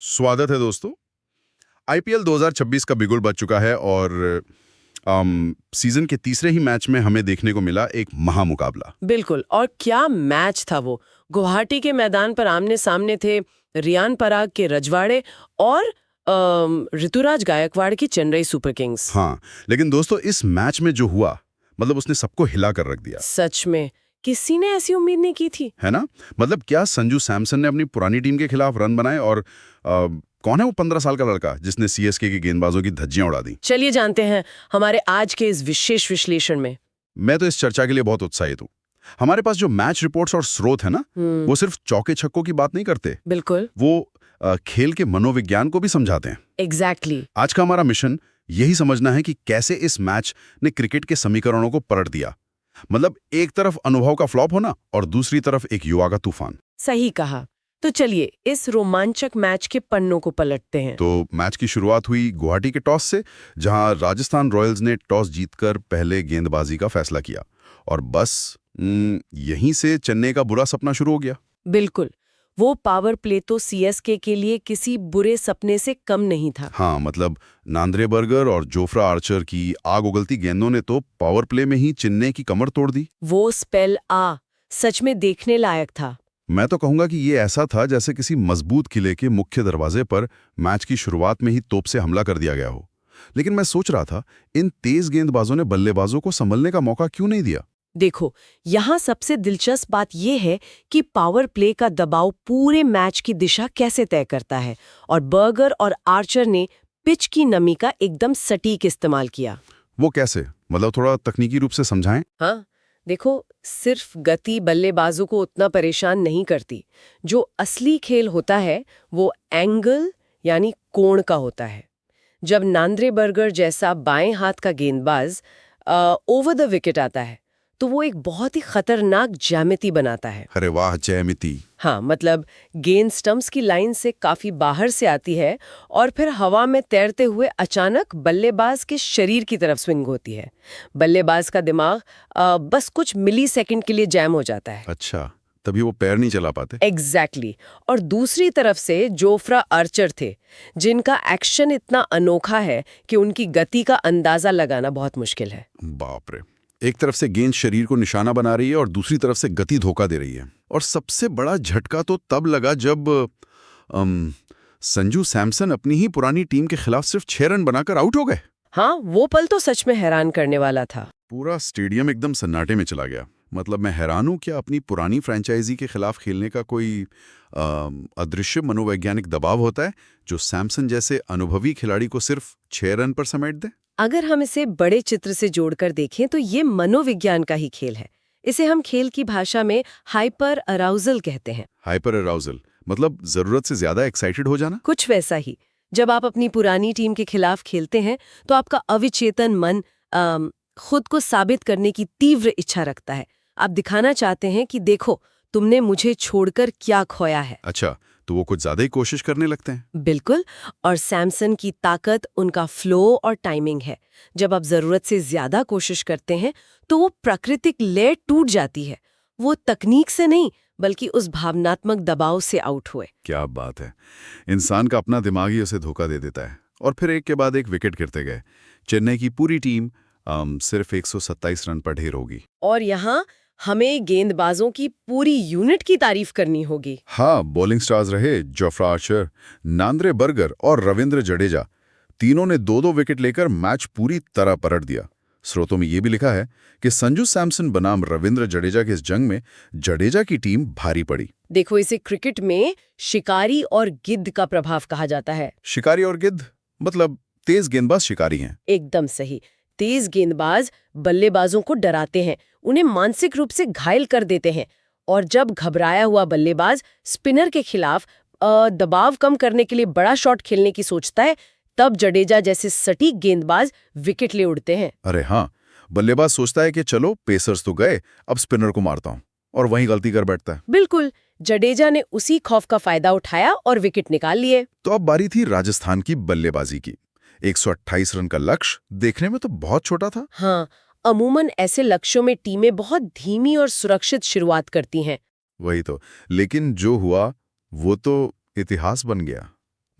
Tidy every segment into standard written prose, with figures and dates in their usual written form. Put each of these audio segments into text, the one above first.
स्वागत है दोस्तों। आईपीएल 2026 का बिगुल बज चुका है और सीजन के तीसरे ही मैच में हमें देखने को मिला एक महामुकाबला। बिल्कुल। और क्या मैच था वो। गुवाहाटी के मैदान पर आमने सामने थे रियान पराग के रजवाड़े और ऋतुराज गायकवाड़ की चेन्नई सुपर किंग्स। हाँ, लेकिन दोस्तों इस मैच में जो हुआ मतलब उसने सबको हिला कर रख दिया। सच में किसी ने ऐसी उम्मीद नहीं की थी। है ना? मतलब क्या संजू सैमसन ने अपनी पुरानी टीम के खिलाफ रन बनाए और कौन है वो 15 साल का लड़का जिसने सीएसके के गेंदबाजों की धज्जियां उड़ा दी? चलिए जानते हैं हमारे आज के इस विशेष विश्लेषण में। मैं तो इस चर्चा के लिए बहुत उत्साहित हूँ। हमारे पास जो मैच रिपोर्ट्स और स्रोत है ना, वो सिर्फ चौके छक्कों की बात नहीं करते। बिल्कुल। वो खेल के मनोविज्ञान को भी समझाते हैं। एग्जैक्टली। आज का हमारा मिशन यही समझना है कि कैसे इस मैच ने क्रिकेट के समीकरणों को पलट दिया। मतलब एक तरफ अनुभव का फ्लॉप होना और दूसरी तरफ एक युवा का तूफान। सही कहा। तो चलिए इस रोमांचक मैच के पन्नों को पलटते हैं। तो मैच की शुरुआत हुई गुवाहाटी के टॉस से, जहां राजस्थान रॉयल्स ने टॉस जीतकर पहले गेंदबाजी का फैसला किया और बस यहीं से चेन्नई का बुरा सपना शुरू हो गया। बिल्कुल। वो पावर प्ले तो सीएसके के लिए किसी बुरे सपने से कम नहीं था। हाँ, मतलब नांद्रे बर्गर और जोफ्रा आर्चर की आग उगलती गेंदों ने तो पावर प्ले में ही चेन्नई की कमर तोड़ दी। वो स्पेल सच में देखने लायक था। मैं तो कहूंगा कि ये ऐसा था जैसे किसी मजबूत किले के मुख्य दरवाजे पर मैच की शुरुआत में ही तोप से हमला कर दिया गया हो। लेकिन मैं सोच रहा था, इन तेज गेंदबाजों ने बल्लेबाजों को संभलने का मौका क्यों नहीं दिया? देखो, यहाँ सबसे दिलचस्प बात यह है कि पावर प्ले का दबाव पूरे मैच की दिशा कैसे तय करता है, और बर्गर और आर्चर ने पिच की नमी का एकदम सटीक इस्तेमाल किया। वो कैसे? मतलब थोड़ा तकनीकी रूप से समझाएं। हाँ, देखो, सिर्फ गति बल्लेबाजों को उतना परेशान नहीं करती। जो असली खेल होता है वो एंगल यानी कोण का होता है। जब नांद्रे बर्गर जैसा बाएं हाथ का गेंदबाज ओवर द विकेट आता है तो वो एक बहुत ही खतरनाक ज्यामिति बनाता है। अरे वाह, ज्यामिति! हाँ, मतलब गेंद स्टंप्स की लाइन से काफी बाहर से आती है और फिर हवा में तैरते हुए अचानक बल्लेबाज के शरीर की तरफ स्विंग होती है। बल्लेबाज का दिमाग बस कुछ मिलीसेकंड के लिए जैम हो जाता है। अच्छा, तभी वो पैर नहीं चला पाते। एग्जैक्टली। और दूसरी तरफ से जोफ्रा आर्चर थे, जिनका एक्शन इतना अनोखा है कि उनकी गति का अंदाजा लगाना बहुत मुश्किल है। बाप रे! एक तरफ से गेंद शरीर को निशाना बना रही है और दूसरी तरफ से गति धोखा दे रही है। और सबसे बड़ा झटका तो तब लगा जब संजू सैमसन अपनी ही पुरानी टीम के खिलाफ सिर्फ 6 रन बनाकर आउट हो गए। हाँ, वो पल तो सच में हैरान करने वाला था। पूरा स्टेडियम एकदम सन्नाटे में चला गया। मतलब मैं हैरान हूं, क्या अपनी पुरानी फ्रेंचाइजी के खिलाफ खेलने का कोई अदृश्य मनोवैज्ञानिक दबाव होता है जो सैमसन जैसे अनुभवी खिलाड़ी को सिर्फ 6 रन पर समेट दे? अगर हम इसे बड़े चित्र से जोड़कर देखें तो ये मनोविज्ञान का ही खेल है। इसे हम खेल की भाषा में हाइपर अराउजल कहते हैं। हाइपर अराउजल मतलब जरूरत से ज्यादा एक्साइटेड हो जाना? कुछ वैसा ही। जब आप अपनी पुरानी टीम के खिलाफ खेलते हैं तो आपका अविचेतन मन खुद को साबित करने की तीव्र इच्छा रखता है। आप दिखाना चाहते हैं कि देखो, तुमने मुझे छोड़कर क्या खोया है। अच्छा, तो वो कुछ ज्यादा ही कोशिश करने लगते हैं। बिल्कुल। और सैमसन की ताकत उनका फ्लो और टाइमिंग है। जब आप जरूरत से ज्यादा कोशिश करते हैं तो वो प्राकृतिक लय टूट जाती है। वो तकनीक से नहीं बल्कि उस भावनात्मक दबाव से आउट हुए। क्या बात है! इंसान का अपना दिमाग ही उसे धोखा दे देता है। और फिर एक के बाद एक विकेट गिरते गए। चेन्नई की पूरी टीम सिर्फ 127 रन पर ढेर होगी। और यहाँ हमें गेंदबाजों की पूरी यूनिट की तारीफ करनी होगी। हाँ, बॉलिंग स्टार्स रहे जोफ्रा आर्चर, नांद्रे बर्गर और रविंद्र जडेजा। तीनों ने 2-2 विकेट लेकर मैच पूरी तरह पलट दिया। स्रोतों में यह भी लिखा है कि संजू सैमसन बनाम रविंद्र जडेजा के इस जंग में जडेजा की टीम भारी पड़ी। देखो, इसे क्रिकेट में शिकारी और गिद्ध का प्रभाव कहा जाता है। शिकारी और गिद्ध मतलब तेज गेंदबाज शिकारी हैं। एकदम सही। तेज गेंदबाज बल्लेबाजों को डराते हैं, उन्हें मानसिक रूप से घायल कर देते हैं। और जब घबराया हुआ बल्लेबाज स्पिनर के खिलाफ दबाव कम करने के लिए बड़ा शॉट खेलने की सोचता है, तब जडेजा जैसे सटीक गेंदबाज विकेट ले उड़ते हैं। अरे हाँ, बल्लेबाज सोचता है कि चलो पेसर्स तो गए, अब स्पिनर को मारता हूं, और वहीं गलती कर बैठता है। बिल्कुल। जडेजा ने उसी खौफ का फायदा उठाया और विकेट निकाल लिए। तो अब बारी थी राजस्थान की बल्लेबाजी की। 128 रन का लक्ष्य देखने में तो बहुत छोटा था। हाँ, अमूमन ऐसे लक्ष्यों में टीमें बहुत धीमी और सुरक्षित शुरुआत करती हैं। वही तो। लेकिन जो हुआ वो तो इतिहास बन गया।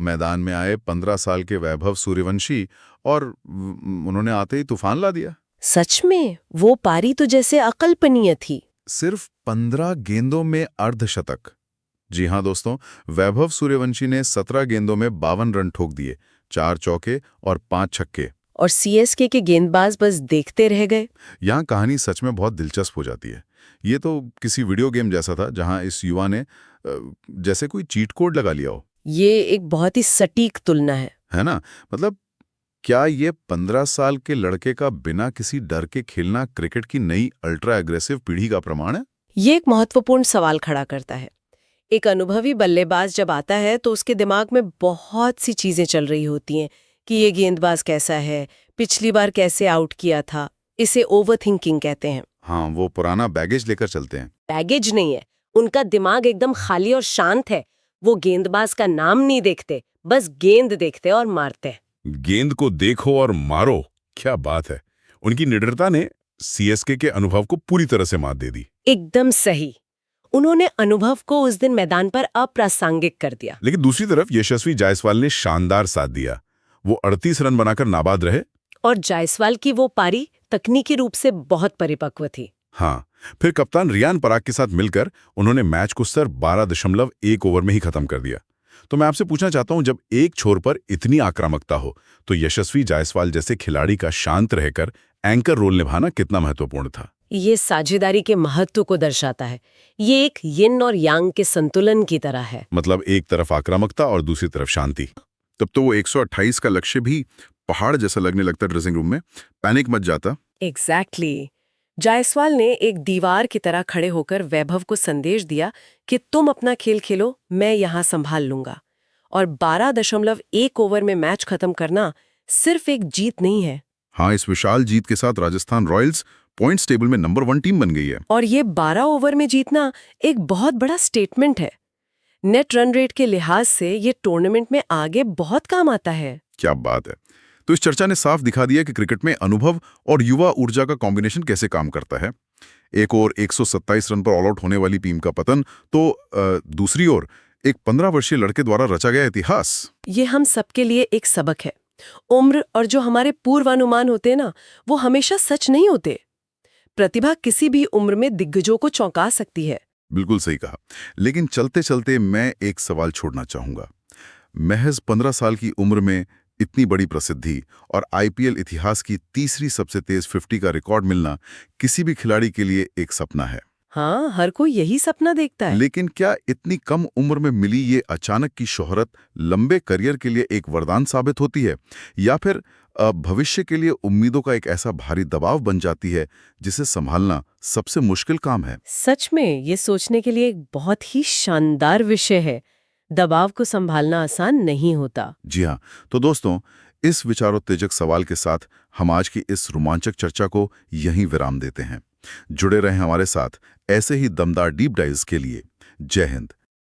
मैदान में आए 15 साल के वैभव सूर्यवंशी और उन्होंने आते ही तूफान ला दिया। सच में वो पारी तो जैसे अकल्पनीय थी। सिर्फ 15 गेंदों में अर्धशतक। जी हां दोस्तों, वैभव सूर्यवंशी ने 17 गेंदों में 52 रन ठोक दिए, 4 चौके और 5 छक्के। और सीएसके के गेंदबाज बस देखते रह गए। यहाँ कहानी सच में बहुत दिलचस्प हो जाती है। ये तो किसी वीडियो गेम जैसा था जहां इस युवा ने जैसे कोई चीट कोड लगा लिया हो। ये एक बहुत ही सटीक तुलना है ना? मतलब क्या ये 15 साल के लड़के का बिना किसी डर के खेलना क्रिकेट की नई अल्ट्रा एग्रेसिव पीढ़ी का प्रमाण है? ये एक महत्वपूर्ण सवाल खड़ा करता है। एक अनुभवी बल्लेबाज जब आता है तो उसके दिमाग में बहुत सी चीजें चल रही होती हैं कि ये गेंदबाज कैसा है, पिछली बार कैसे आउट किया था। इसे ओवरथिंकिंग कहते हैं। हाँ, वो पुराना बैगेज लेकर चलते हैं। बैगेज नहीं है, उनका दिमाग एकदम खाली और शांत है। वो गेंदबाज का नाम नहीं देखते, बस गेंद देखते और मारते हैं। गेंद को देखो और मारो, क्या बात है। उनकी निडरता ने सीएसके के अनुभव को पूरी तरह से मात दे दी। एकदम सही। उन्होंने अनुभव को उस दिन मैदान पर अप्रासंगिक कर दिया। लेकिन दूसरी तरफ यशस्वी जायसवाल ने शानदार साथ दिया। वो 38 रन बनाकर नाबाद रहे। और जायसवाल की वो पारी तकनीकी रूप से बहुत परिपक्व थी। हाँ, फिर कप्तान रियान पराग के साथ मिलकर उन्होंने मैच को सिर्फ 12.1 ओवर में ही खत्म कर दिया। तो मैं आपसे पूछना चाहता हूं, जब एक छोर पर इतनी आक्रामकता हो तो यशस्वी जायसवाल जैसे खिलाड़ी का शांत रहकर एंकर रोल निभाना कितना महत्वपूर्ण था? ये साझेदारी के महत्व को दर्शाता है। ये एक यिन और यांग के संतुलन की तरह है। मतलब एक तरफ आक्रामकता और दूसरी तरफ शांति। तब तो वो 128 का लक्ष्य भी पहाड़ जैसा लगने लगता ड्रेसिंग रूम में। पैनिक मच जाता। एग्जैक्टली। जायसवाल ने एक दीवार की तरह खड़े होकर वैभव को संदेश दिया कि तुम अपना खेल खेलो, मैं यहां संभाल लूंगा। और 12.1 ओवर में मैच खत्म करना सिर्फ एक जीत नहीं है। हाँ, इस विशाल जीत के साथ राजस्थान रॉयल्स पॉइंट्स टेबल में नंबर 1 टीम बन गई है। और ये 12 ओवर में जीतना एक बहुत बड़ा स्टेटमेंट है। नेट रन रेट के लिहाज से ये टूर्नामेंट में आगे बहुत काम आता है। क्या बात है। तो इस चर्चा ने साफ दिखा दिया कि क्रिकेट में अनुभव और युवा ऊर्जा का कॉम्बिनेशन कैसे काम करता है। एक ओर 127 रन पर ऑल आउट होने वाली टीम का पतन, तो दूसरी ओर एक 15 वर्षीय लड़के द्वारा रचा गया इतिहास। ये हम सबके लिए एक सबक है। उम्र और जो हमारे पूर्वानुमान होते हैं ना, वो हमेशा सच नहीं होते। प्रतिभा किसी भी उम्र में दिग्गजों को चौंका सकती है। बिल्कुल सही कहा। लेकिन चलते चलते मैं एक सवाल छोड़ना चाहूंगा। महज 15 साल की उम्र में इतनी बड़ी प्रसिद्धि और आईपीएल इतिहास की तीसरी सबसे तेज 50 का रिकॉर्ड मिलना किसी भी खिलाड़ी के लिए एक सपना है। हाँ, हर कोई यही सपना देखता है। लेकिन क्या इतनी कम उम्र में मिली ये अचानक की शोहरत लंबे करियर के लिए एक वरदान साबित होती है, या फिर भविष्य के लिए उम्मीदों का एक ऐसा भारी दबाव बन जाती है जिसे संभालना सबसे मुश्किल काम है? सच में ये सोचने के लिए एक बहुत ही शानदार विषय है। दबाव को संभालना आसान नहीं होता। जी हाँ। तो दोस्तों, इस विचारोत्तेजक सवाल के साथ हम आज की इस रोमांचक चर्चा को यहीं विराम देते हैं। जुड़े रहें हमारे साथ ऐसे ही दमदार डीप डाइव्स के लिए। जय हिंद।